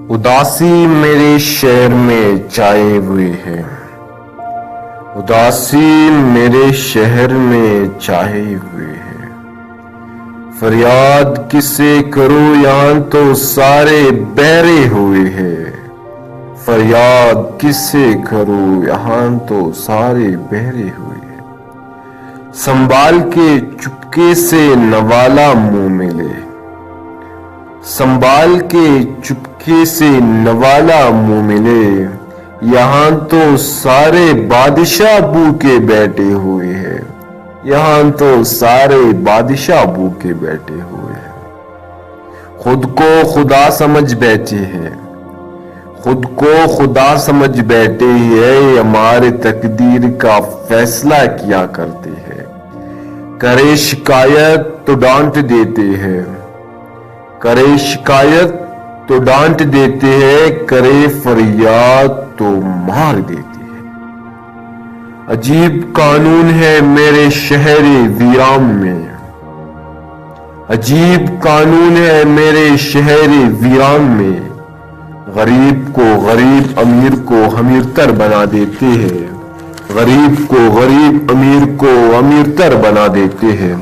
उदासी मेरे शहर में छाए हुए है, उदासी मेरे शहर में छाए हुए है। फरियाद किसे करूं यहाँ तो सारे बहरे हुए हैं, फरियाद किसे करूं यहाँ तो सारे बहरे हुए हैं। संभाल के चुपके से नवाला मुंह मिले, संभाल के चुपके से नवाला मुंह मिले। यहाँ तो सारे बादशाह भूखे बैठे हुए हैं, यहाँ तो सारे बादशाह भूखे बैठे हुए हैं। खुद को खुदा समझ बैठे हैं, खुद को खुदा समझ बैठे हैं, हमारे तकदीर का फैसला किया करते हैं। करे शिकायत तो डांट देते हैं, करे शिकायत तो डांट देते हैं, करे फरियाद तो मार देते हैं। अजीब कानून है मेरे शहरे वीरान में, अजीब कानून है मेरे शहरे वीरान में। गरीब को गरीब अमीर को अमीरतर बना देते हैं, गरीब को गरीब अमीर को अमीरतर बना देते हैं।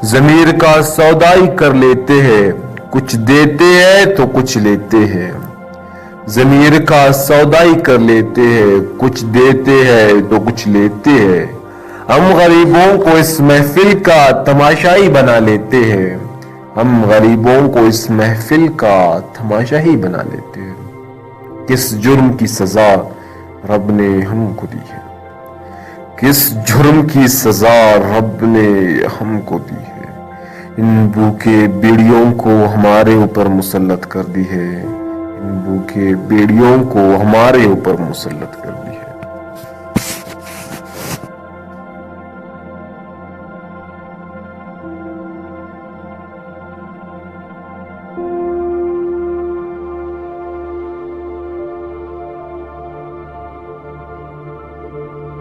ज़मीर का सौदाई कर लेते हैं, कुछ देते हैं तो कुछ लेते हैं। ज़मीर का सौदाई कर लेते हैं, कुछ देते हैं तो कुछ लेते हैं। हम गरीबों को इस महफिल का तमाशाई बना लेते हैं, हम गरीबों को इस महफिल का तमाशाई बना लेते हैं। किस जुर्म की सजा रब ने हमको दी है, किस जुर्म की सजा रब ने हमको दी है। इन भूखे बेड़ियों को हमारे ऊपर मुसल्लत कर दी है, इन भूखे बेड़ियों को हमारे ऊपर मुसल्लत कर दी।